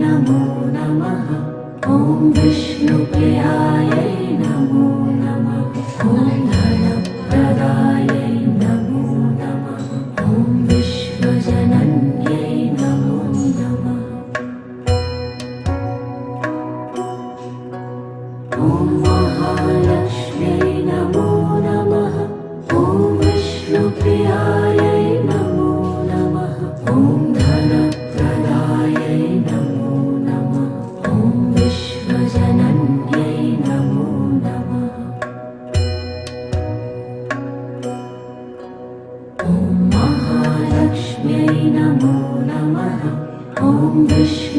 नमो नमः। ॐ विष्णुप्रियायै नमो नमः। ॐ धनप्रदायै नमो नमः। ॐ विश्वजनन्यै नमो नमः। ॐ महालक्ष्म्यै नमो नमः। ॐ विष्णुप्रियायै नमो नमः। ॐ धनप्रदायै नमो नमः। ॐ विश्वजनन्यै नमो नमः। ॐ महालक्ष्म्यै नमो नमः। ॐ विष्णु